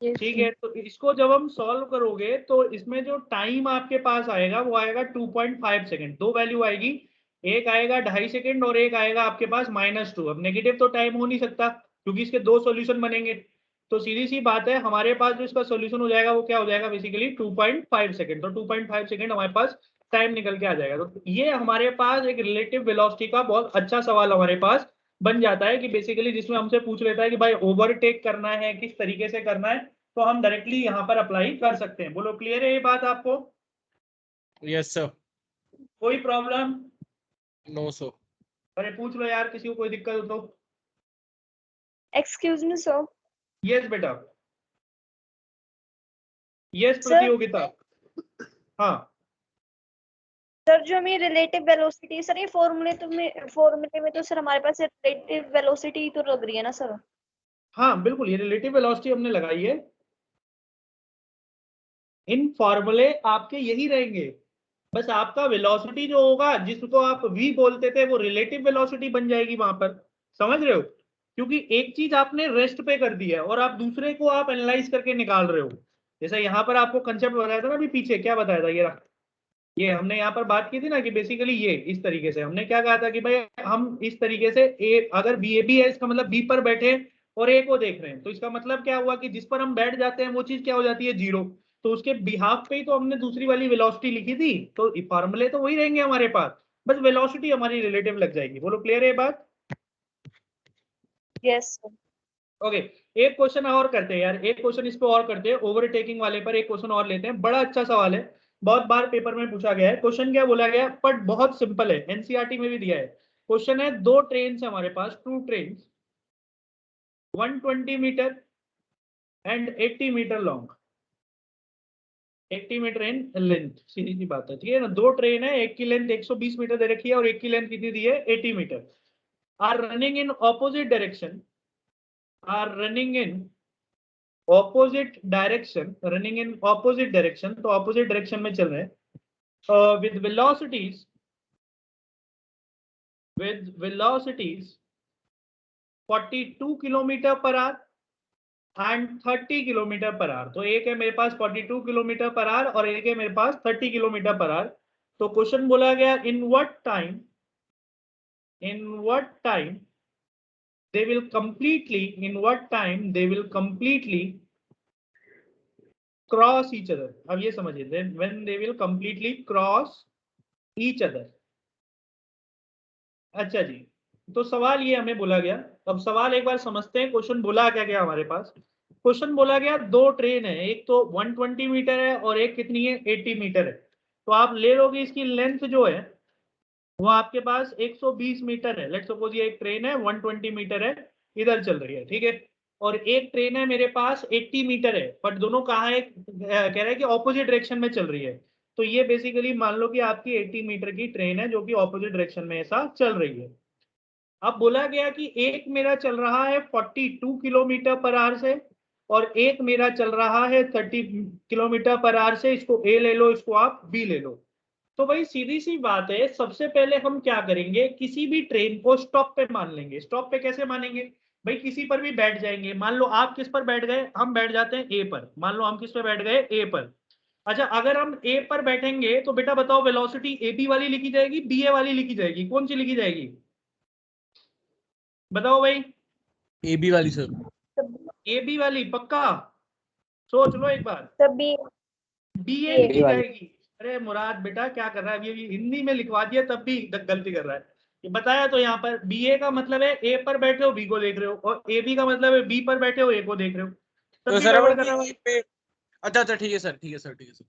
Yes, ठीक sir. है, तो इसको जब हम सॉल्व करोगे तो इसमें जो टाइम आपके पास आएगा वो आएगा 2.5 सेकेंड। दो वैल्यू आएगी, एक आएगा 2.5 सेकेंड और एक आएगा आपके पास -2। अब नेगेटिव तो टाइम हो नहीं सकता क्योंकि इसके दो सॉल्यूशन बनेंगे। तो सीधी सी बात है, हमारे पास जो इसका सॉल्यूशन हो जाएगा वो क्या हो जाएगा, बेसिकली 2.5 सेकेंड। तो 2.5 सेकेंड हमारे पास टाइम निकल के आ जाएगा। तो ये हमारे पास एक रिलेटिव वेलोसिटी का बहुत अच्छा सवाल हमारे पास बन जाता है कि बेसिकली जिसमें हमसे पूछ लेता है कि भाई ओवरटेक करना है किस तरीके से करना है, तो हम डायरेक्टली यहाँ पर अप्लाई कर सकते हैं। बोलो क्लियर है ये बात आपको? Yes sir. कोई प्रॉब्लम? No sir. अरे पूछ लो यार, किसी को कोई दिक्कत हो तो। Excuse me sir. यस बेटा, यस Sir? प्रतियोगिता। हाँ सर जो हमें रिलेटिव वेलोसिटी, सर ये फॉर्मूले में तो सर हमारे पास रिलेटिव वेलोसिटी तो लग रही है ना सर? हाँ बिल्कुल, ये रिलेटिव वेलोसिटी हमने लगाई है। इन फॉर्मूले आपके यही रहेंगे, बस आपका वेलोसिटी जो होगा जिसको आप v बोलते थे वो रिलेटिव वेलोसिटी बन जाएगी वहां पर। समझ रहे हो? क्योंकि एक चीज आपने रेस्ट पे कर दी है और आप दूसरे को आप एनालाइज करके निकाल रहे हो। जैसा यहाँ पर आपको कंसेप्ट बताया था ना अभी पीछे, क्या बताया था, ये हमने यहाँ पर बात की थी ना कि बेसिकली ये इस तरीके से हमने क्या कहा था कि भाई हम इस तरीके से ए, अगर बी ए बी है इसका मतलब बी पर बैठे और ए को देख रहे हैं, तो इसका मतलब क्या हुआ कि जिस पर हम बैठ जाते हैं वो चीज क्या हो जाती है, जीरो। तो उसके बिहाफ पे ही तो हमने दूसरी वाली वेलोसिटी लिखी थी, तो फॉर्मूले तो वही रहेंगे हमारे पास, बस वेलोसिटी हमारी रिलेटिव लग जाएगी। बोलो क्लियर है ये बात? Yes sir. ओके, एक क्वेश्चन और करते हैं यार, एक क्वेश्चन इस पे और करते हैं, ओवरटेकिंग वाले पर एक क्वेश्चन और लेते हैं। बड़ा अच्छा सवाल है, बहुत बार पेपर में पूछा गया है। क्वेश्चन क्या बोला गया, बट बहुत सिंपल है, एनसीईआरटी में भी दिया है। क्वेश्चन है, दो ट्रेन है हमारे पास, two train 120 metre and 80 metre long, 80 metre in length, सीधी सी बात है, ठीक है ना। दो ट्रेन है, एक की लेंथ 120 मीटर दे रखी है और एक की लेंथ कितनी दी है, 80 metre. Are running in opposite direction, are running in opposite direction, running in opposite direction, तो ऑपोजिट डायरेक्शन में चल रहे हैं with velocities 42 kilometre per hour and 30 kilometre per hour. तो एक है मेरे पास 42 किलोमीटर पर आवर और एक है मेरे पास 30 किलोमीटर पर आवर। तो क्वेश्चन बोला गया, in what time they will completely cross each other. अब ये समझिए, when they will completely cross each other. अच्छा जी, तो सवाल ये हमें बोला गया, अब सवाल एक बार समझते हैं। क्वेश्चन बोला क्या गया हमारे पास, क्वेश्चन बोला गया दो ट्रेन है, एक तो 120 मीटर है और एक कितनी है, 80 मीटर है। तो आप ले लोगे इसकी लेंथ जो है वो आपके पास 120 मीटर है। लेट्स सपोज ये एक ट्रेन है 120 मीटर है, इधर चल रही है, ठीक है। और एक ट्रेन है मेरे पास 80 मीटर है, बट दोनों कहाँ है, कह रहा है कि ऑपोजिट डायरेक्शन में चल रही है। तो ये बेसिकली मान लो कि आपकी 80 मीटर की ट्रेन है जो कि ऑपोजिट डायरेक्शन में ऐसा चल रही है। अब बोला गया कि एक मेरा चल रहा है 42 किलोमीटर पर आवर से और एक मेरा चल रहा है 30 किलोमीटर पर आवर से। इसको ए ले लो, इसको आप बी ले लो। तो भाई सीधी सी बात है, सबसे पहले हम क्या करेंगे, किसी भी ट्रेन को स्टॉप पे मान लेंगे। स्टॉप पे कैसे मानेंगे भाई, किसी पर भी बैठ जाएंगे। मान लो आप किस पर बैठ गए, हम बैठ जाते हैं ए पर, मान लो हम किस पर बैठ गए, ए पर। अच्छा, अगर हम ए पर बैठेंगे तो बेटा बताओ वेलोसिटी ए बी वाली लिखी जाएगी, बी ए वाली लिखी जाएगी, कौन सी लिखी जाएगी, बताओ भाई। ए बी वाली सर। ए बी वाली, पक्का? सोच लो एक बार, तभी बी ए A लिखी वाली। जाएगी। अरे मुराद बेटा क्या कर रहा है, अभी हिंदी में लिखवा दिया तब भी गलती कर रहा है। ये बताया तो यहाँ पर BA का मतलब है ए पर बैठे हो B को देख रहे हो, और AB का मतलब है B पर बैठे हो A को देख रहे हो, तब तो भी सर गड़बड़ कर रहा है। अच्छा अच्छा ठीक है सर, ठीक है सर, ठीक है सर।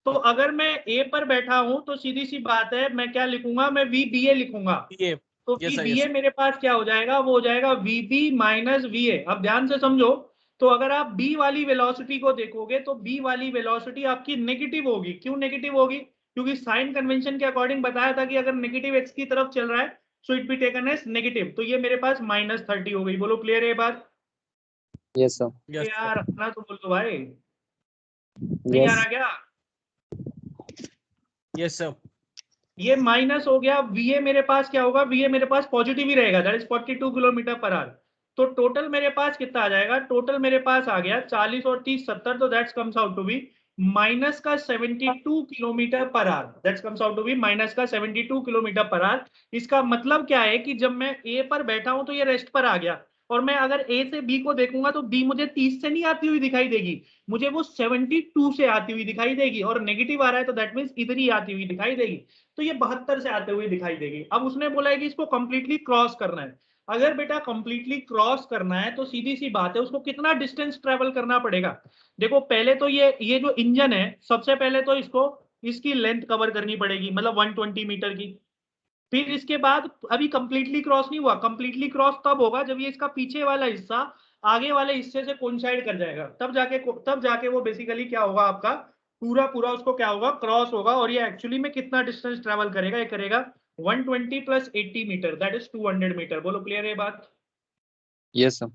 तो अगर मैं A पर बैठा हूं तो सीधी सी बात है, मैं क्या लिखूंगा, मैं VBA लिखूंगा। ये तो यस सर, VBA मेरे पास क्या हो जाएगा, वो हो जाएगा VB माइनस VA। अब ध्यान से समझो, तो अगर आप B वाली वेलोसिटी को देखोगे तो B वाली वेलोसिटी आपकी नेगेटिव होगी। क्यों नेगेटिव होगी? क्योंकि साइन कन्वेंशन के अकॉर्डिंग बताया था कि अगर नेगेटिव x की तरफ चल रहा है so it be taken as negative. तो ये मेरे पास -30 हो गई। बोलो क्लियर है ये बात? Yes, sir. यस यार अपना तो बोल दो भाई, नहीं आ Yes. रहा क्या? Yes sir. ये माइनस हो गया। VA मेरे पास क्या होगा, VA मेरे पास पॉजिटिव ही रहेगा, that is 42 kilometre per hour. तो टोटल मेरे पास कितना आ जाएगा, टोटल मेरे पास आ गया 40 और 30 70, तो that's comes out to be minus का 72 kilometre per hour. That's comes out to be minus का 72 किलोमीटर पर आवर। इसका मतलब क्या है कि जब मैं A पर बैठा हूं तो ये रेस्ट पर आ गया, और मैं अगर A से B को देखूंगा तो B मुझे 30 से नहीं आती हुई दिखाई देगी, मुझे वो 72 से आती हुई दिखाई देगी, और नेगेटिव आ रहा है तो दैट मींस इधर ही आती हुई दिखाई देगी। तो ये 72 से आते हुए दिखाई देगी। अब उसने बोला है कि इसको कंप्लीटली क्रॉस करना है। अगर बेटा कंप्लीटली क्रॉस करना है तो सीधी सी बात है, उसको कितना डिस्टेंस ट्रेवल करना पड़ेगा। देखो पहले तो ये जो इंजन है, सबसे पहले तो इसको इसकी लेंथ कवर करनी पड़ेगी, मतलब 120 मीटर की। फिर इसके बाद अभी कंप्लीटली क्रॉस नहीं हुआ, कंप्लीटली क्रॉस तब होगा जब ये इसका पीछे वाला हिस्सा आगे वाले हिस्से से कोइंसाइड कर जाएगा, तब जाके वो बेसिकली क्या होगा, आपका पूरा पूरा उसको क्या होगा, क्रॉस होगा। और ये एक्चुअली में कितना डिस्टेंस ट्रेवल करेगा, ये करेगा 120 plus 80 metre, that is 200 metre. बोलो क्लियर है ये बात? Yes, sir.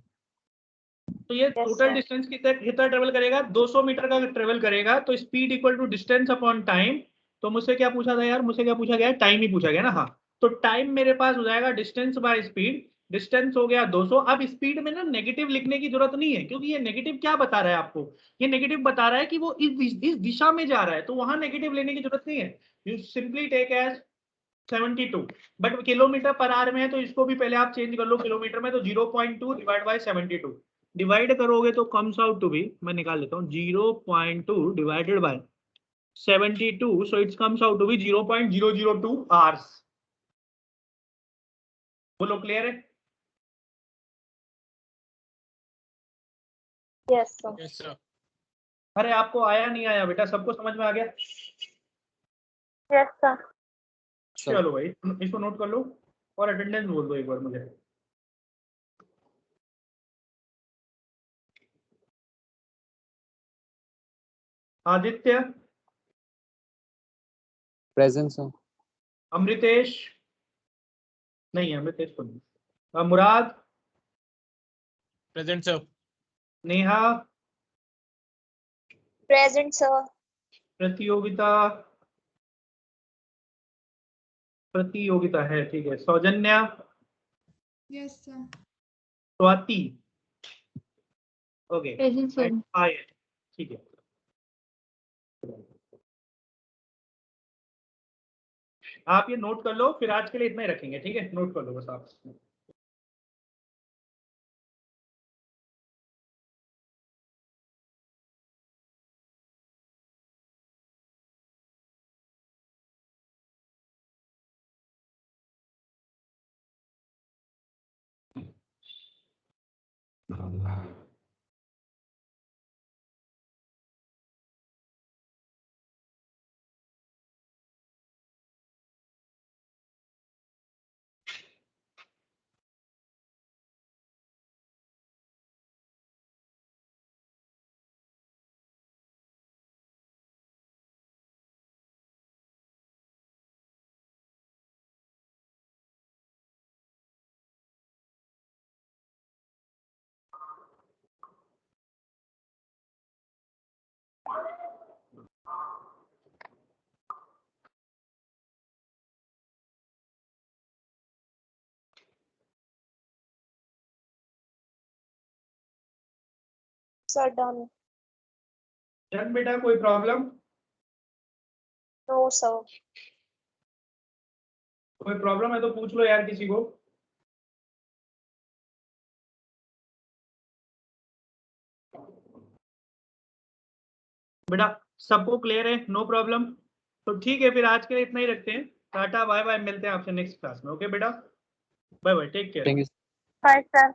तो ये टोटल डिस्टेंस कितना ट्रेवल करेगा, 200 मीटर का ट्रेवल करेगा। तो speed equal to distance upon time. तो मुझसे क्या पूछा था यार, मुझसे क्या पूछा गया, टाइम ही पूछा गया ना। हाँ, तो टाइम मेरे पास हो जाएगा डिस्टेंस बाय स्पीड। डिस्टेंस हो गया 200। अब स्पीड में ना नेगेटिव लिखने की जरूरत नहीं है, क्योंकि ये नेगेटिव क्या बता रहा है आपको, ये नेगेटिव बता रहा है कि वो इस दिशा में जा रहा है, तो वहां नेगेटिव लेने की जरूरत नहीं है। You simply take as 72। But kilometre per hour में है तो इसको भी पहले आप चेंज कर लो किलोमीटर में। तो 0.2 डिवाइड बाय 72 डिवाइड करोगे तो कम्स आउट टू बी, मैं निकाल लेता हूँ, 0.2 divided by 72, so it's comes out to be 0.002 hours. बोलो क्लियर है? Yes sir. Yes sir. अरे आपको आया नहीं आया बेटा, सबको समझ में आ गया? Yes sir. चलो भाई इसको नोट कर लो और अटेंडेंस बोल दो एक बार मुझे। Aditya, Present, sir. अमृतेश, नहीं अमृतेश को नहीं, Murad, present sir. Neha, present sir. Pratiyogita, Pratiyogita है ठीक है, Saujanya, Yes, sir. Swati, okay, Present, sir. आए ठीक है। आप ये नोट कर लो, फिर आज के लिए इतना ही रखेंगे, ठीक है? नोट कर लो बस आप। Sir done. चल बेटा, कोई प्रॉब्लम? No sir. कोई प्रॉब्लम है तो पूछ लो यार किसी को। बेटा सबको क्लियर है, नो प्रॉब्लम? तो ठीक है, फिर आज के लिए इतना ही रखते हैं। टाटा बाय बाय, मिलते हैं आपसे नेक्स्ट क्लास में। ओके बेटा, bye bye, take care. Thank you. Bye sir.